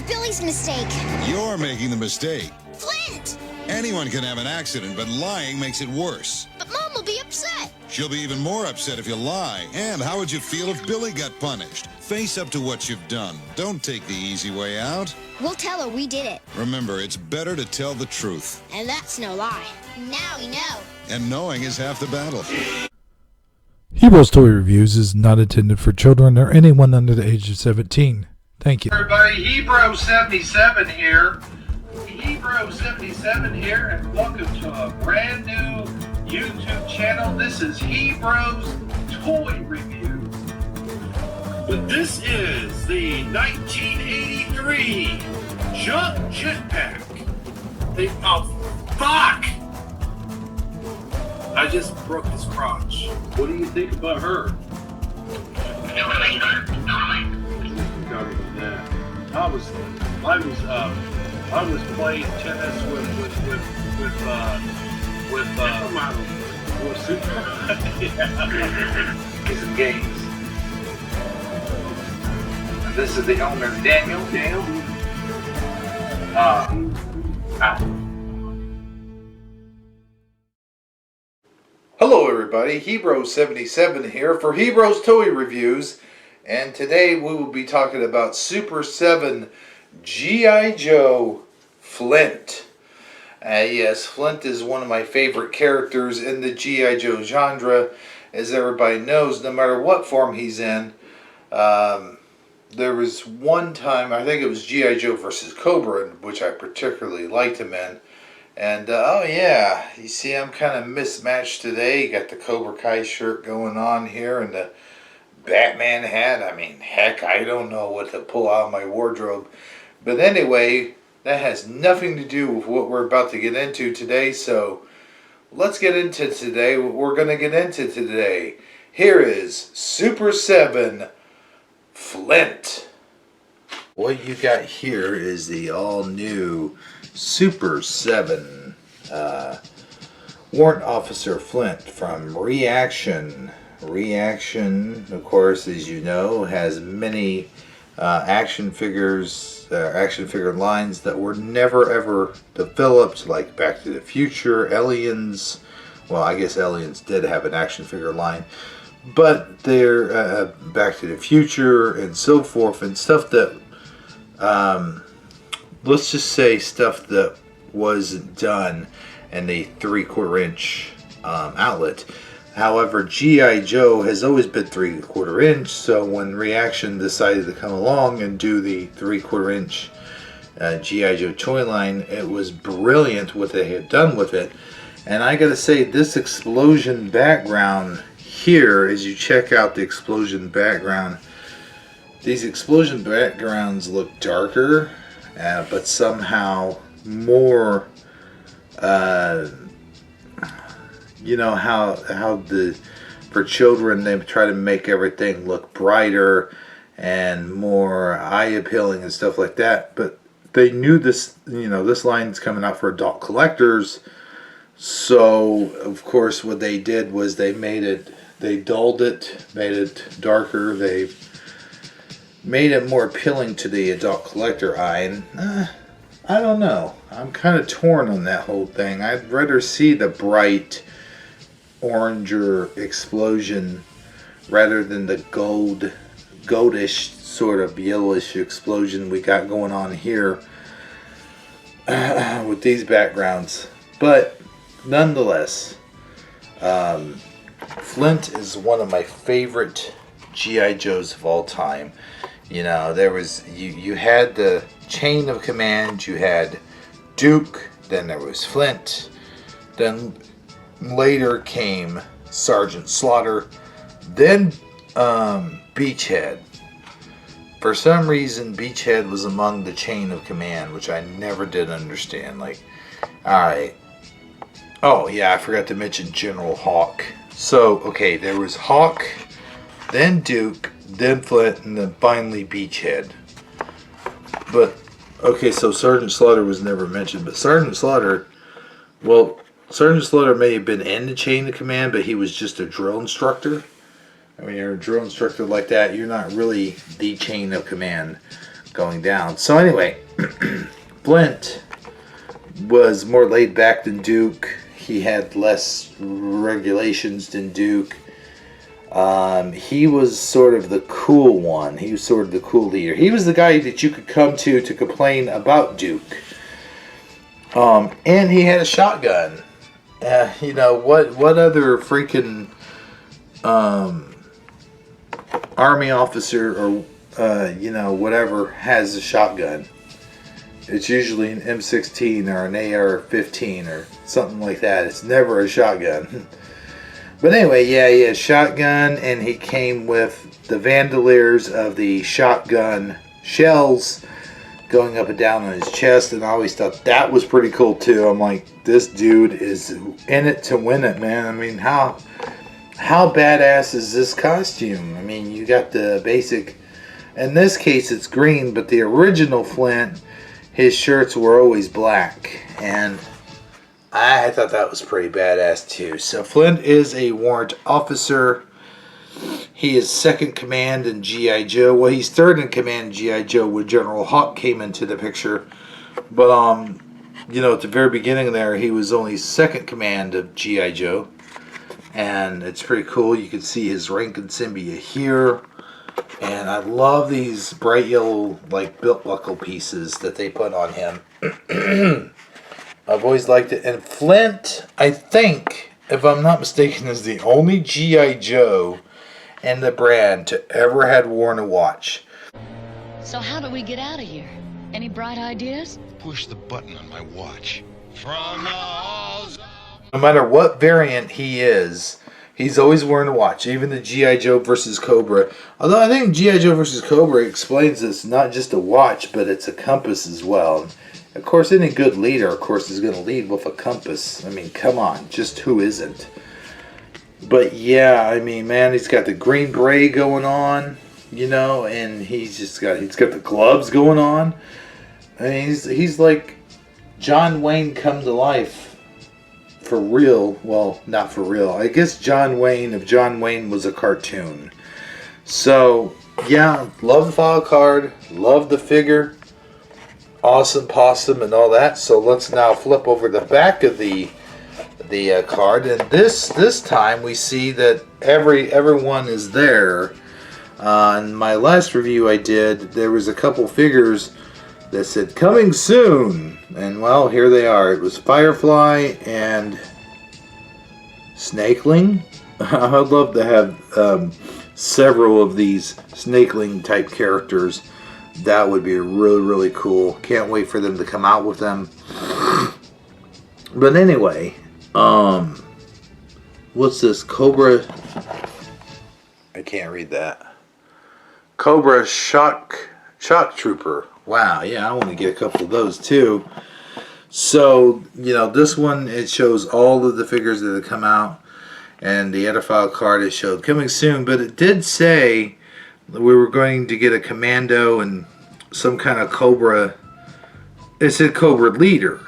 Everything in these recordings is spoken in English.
was Billy's mistake. You're making the mistake. Flint! Anyone can have an accident, but lying makes it worse. But Mom will be upset. She'll be even more upset if you lie. And how would you feel if Billy got punished? Face up to what you've done. Don't take the easy way out. We'll tell her we did it. Remember, it's better to tell the truth. And that's no lie. Now we know. And knowing is half the battle. Heroes Toy Reviews is not intended for children or anyone under the age of 17. Thank you. Everybody, Hebro77 here. Hebro77 here, and welcome to a brand new YouTube channel. This is Hebro's Toy Reviews. But this is the 1983 Jump Jetpack. Oh, fuck! I just broke his crotch. What do you think about her? I was playing tennis with Super. Get some games. And this is the owner, Daniel. Hello everybody, Hebro77 here for Hebro's Toy Reviews, and today we will be talking about Super 7 G.I. Joe Flint. Yes, Flint is one of my favorite characters in the G.I. Joe genre. As everybody knows, no matter what form he's in, there was one time, I think it was G.I. Joe versus Cobra, which I particularly liked him in. And, oh yeah, you see I'm kind of mismatched today. You got the Cobra Kai shirt going on here and the Batman hat. I mean, heck, I don't know what to pull out of my wardrobe. But anyway, that has nothing to do with what we're about to get into today. So, let's get into today what we're going to get into today. Here is Super 7 Flint. What you got here is the all-new Super 7 Warrant Officer Flint from Reaction. Reaction, of course, as you know, has many action figure lines that were never ever developed, like Back to the Future, Aliens. Well, I guess Aliens did have an action figure line, but they're Back to the Future and so forth, and stuff that let's just say stuff that wasn't done in a 3/4 inch outlet. However, G.I. Joe has always been 3/4 inch, so when Reaction decided to come along and do the 3/4 inch G.I. Joe toy line, it was brilliant what they had done with it. And I gotta say, this explosion background here, as you check out the explosion background, these explosion backgrounds look darker, but somehow more, you know how for children they try to make everything look brighter and more eye appealing and stuff like that. But they knew this, you know, this line's coming out for adult collectors. So of course what they did was they dulled it, made it darker. They made it more appealing to the adult collector eye, and I don't know. I'm kind of torn on that whole thing. I'd rather see the bright oranger explosion rather than the goldish sort of yellowish explosion we got going on here with these backgrounds. But nonetheless, Flint is one of my favorite G.I. Joes of all time. You know, there was, you had the chain of command, you had Duke, then there was Flint, then later came Sergeant Slaughter, then Beachhead. For some reason, Beachhead was among the chain of command, which I never did understand. Like, alright. Oh, yeah, I forgot to mention General Hawk. So, okay, there was Hawk, then Duke, then Flint, and then finally Beachhead. But, okay, so Sergeant Slaughter was never mentioned, but Sergeant Slaughter, well, Sergeant Slaughter may have been in the chain of command, but he was just a drill instructor. I mean, you're a drill instructor like that, you're not really the chain of command. going down. So anyway, Flint was more laid back than Duke. He had less regulations than Duke. He was sort of the cool one. He was sort of the cool leader. He was the guy that you could come to complain about Duke. And he had a shotgun. You know, what other freaking army officer or, you know, whatever has a shotgun? It's usually an M16 or an AR-15 or something like that. It's never a shotgun. But anyway, yeah, he had a shotgun, and he came with the bandoliers of the shotgun shells going up and down on his chest, and I always thought that was pretty cool too. I'm like, this dude is in it to win it, man. I mean, how badass is this costume? I mean, you got the basic, in this case it's green, but the original Flint, his shirts were always black, and I thought that was pretty badass too. So Flint is a warrant officer. He is second command in G.I. Joe. Well, he's third in command in G.I. Joe when General Hawk came into the picture. But, you know, at the very beginning there, he was only second command of G.I. Joe. And it's pretty cool. You can see his rank and symbia here. And I love these bright yellow, like, belt buckle pieces that they put on him. I've always liked it. And Flint, I think, if I'm not mistaken, is the only G.I. Joe and the brand to ever had worn a watch. So how do we get out of here? Any bright ideas? Push the button on my watch. From the halls. No matter what variant he is, he's always wearing a watch. Even the G.I. Joe versus Cobra. Although I think G.I. Joe versus Cobra explains it's not just a watch, but it's a compass as well. Of course, any good leader, of course, is going to lead with a compass. I mean, come on. Just who isn't? But yeah, I mean, man, he's got the green beret going on, you know, and he's got the gloves going on. I mean, he's like John Wayne come to life for real. Well, not for real. I guess John Wayne, if John Wayne was a cartoon. So yeah, love the file card, love the figure, awesome possum and all that. So let's now flip over the back of the card, and this time we see that everyone is there. In my last review I did, there was a couple figures that said coming soon, and well, here they are. It was Firefly and Snakeling. I'd love to have several of these Snakeling type characters. That would be really cool. Can't wait for them to come out with them. But anyway, what's this? Cobra. I can't read that. Cobra Shock Trooper. Wow, yeah, I want to get a couple of those too. So, you know, this one, it shows all of the figures that have come out, and the other file card, it showed coming soon, but it did say that we were going to get a commando and some kind of Cobra. It said Cobra leader.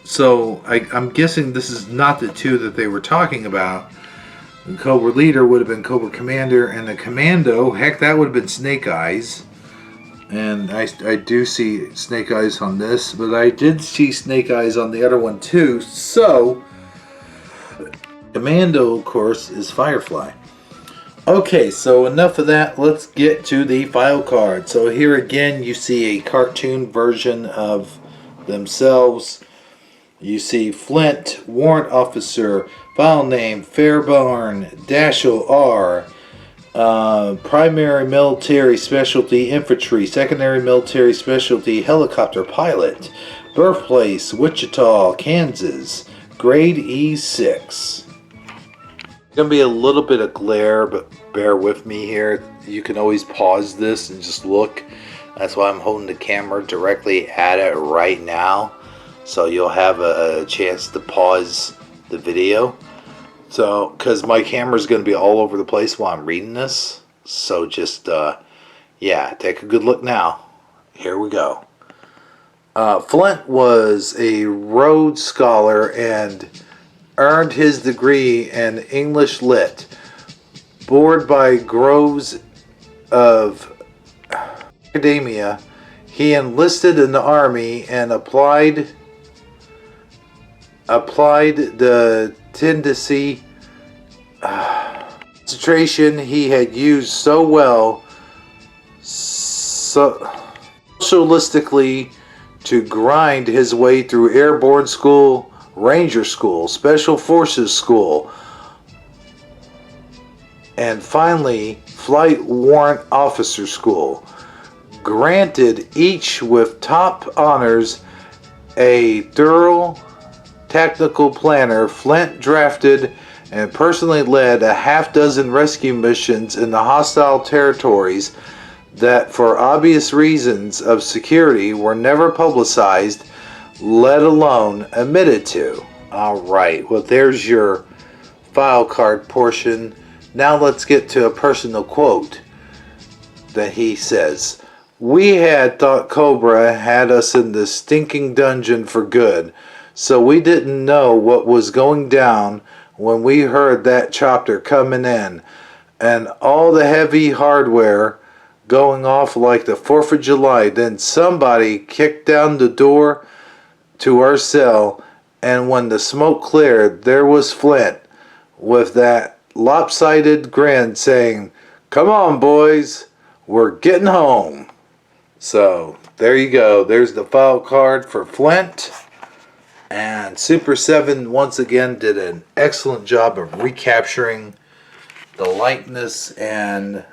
So I'm guessing this is not the two that they were talking about. The Cobra leader would have been Cobra Commander, and the commando, heck, that would have been Snake Eyes. And I do see Snake Eyes on this, but I did see Snake Eyes on the other one too. So commando, of course, is Firefly. Okay, so enough of that. Let's get to the file card. So here again, you see a cartoon version of themselves. You see Flint, Warrant Officer, file name Fairbairn, Dashel R, primary military specialty infantry, secondary military specialty helicopter pilot, birthplace Wichita, Kansas, grade E6. Gonna be a little bit of glare, but bear with me here. You can always pause this and just look. That's why I'm holding the camera directly at it right now, so you'll have a chance to pause the video. So, because my camera's going to be all over the place while I'm reading this. So just, yeah, take a good look now. Here we go. Flint was a Rhodes Scholar and earned his degree in English Lit. Bored by Groves of Academia, he enlisted in the Army and applied the tendency concentration he had used so well socialistically to grind his way through airborne school, ranger school, special forces school, and finally flight warrant officer school. Granted each with top honors, a thorough tactical planner, Flint drafted and personally led a half-dozen rescue missions in the hostile territories that, for obvious reasons of security, were never publicized, let alone admitted to. Alright, well there's your file card portion. Now let's get to a personal quote that he says. We had thought Cobra had us in the stinking dungeon for good, so we didn't know what was going down when we heard that chopper coming in and all the heavy hardware going off like the 4th of July. Then somebody kicked down the door to our cell, and when the smoke cleared, there was Flint with that lopsided grin saying, "Come on, boys, we're getting home." So there you go. There's the file card for Flint. And Super 7 once again did an excellent job of recapturing the likeness and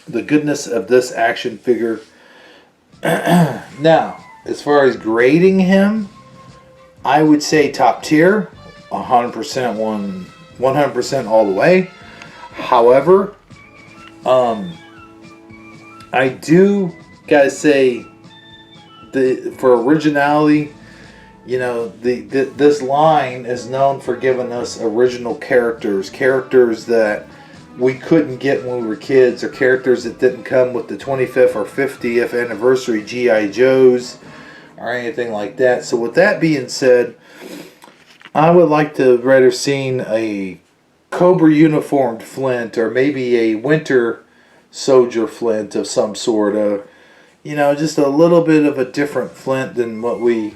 the goodness of this action figure. Now, as far as grading him, I would say top tier, 100% all the way. However, I do gotta say, for originality, you know, this line is known for giving us original characters that we couldn't get when we were kids, or characters that didn't come with the 25th or 50th anniversary G.I. Joes or anything like that. So with that being said, I would like to rather seen a Cobra uniformed Flint, or maybe a Winter Soldier Flint of some sort. You know, just a little bit of a different Flint than what we're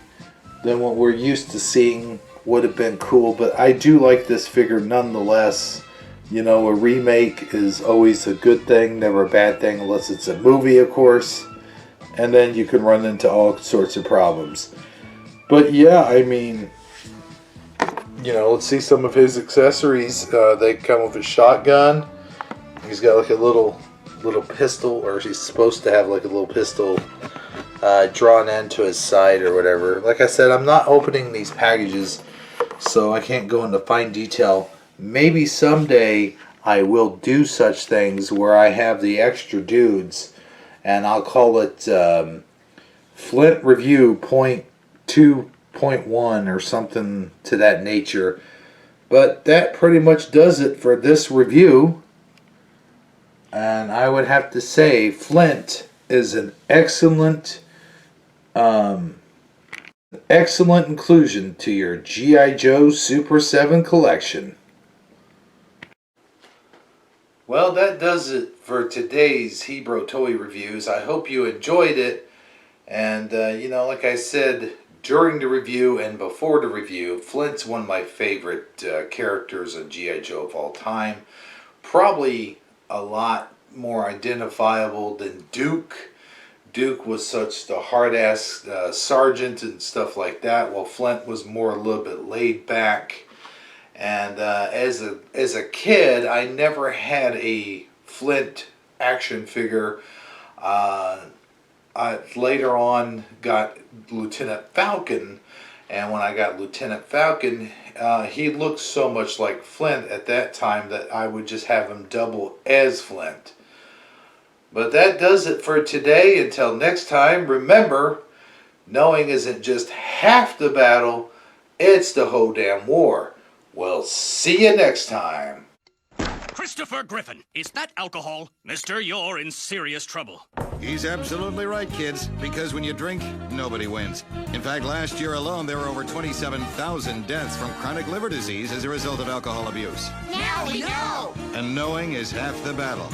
used to seeing would have been cool. But I do like this figure nonetheless. You know, a remake is always a good thing, never a bad thing, unless it's a movie, of course. And then you can run into all sorts of problems. But yeah, I mean, you know, let's see some of his accessories. They come with a shotgun. He's got like a little pistol, or he's supposed to have like a little pistol drawn into his side or whatever. Like I said, I'm not opening these packages, so I can't go into fine detail. Maybe someday I will do such things where I have the extra dudes, and I'll call it Flint Review .2.1 or something to that nature. But that pretty much does it for this review. And I would have to say Flint is an excellent inclusion to your G.I. Joe Super 7 collection. Well, that does it for today's Hebro Toy Reviews. I hope you enjoyed it. And, you know, like I said, during the review and before the review, Flint's one of my favorite characters of G.I. Joe of all time. Probably a lot more identifiable than Duke. Duke was such the hard-ass sergeant and stuff like that, while Flint was more a little bit laid back. And as a kid, I never had a Flint action figure. I later on got Lieutenant Falcon, and when I got Lieutenant Falcon, he looked so much like Flint at that time that I would just have him double as Flint. But that does it for today. Until next time, remember, knowing isn't just half the battle, it's the whole damn war. We'll see you next time. Christopher Griffin, is that alcohol? Mister, you're in serious trouble. He's absolutely right, kids, because when you drink, nobody wins. In fact, last year alone, there were over 27,000 deaths from chronic liver disease as a result of alcohol abuse. Now we know. And knowing is half the battle.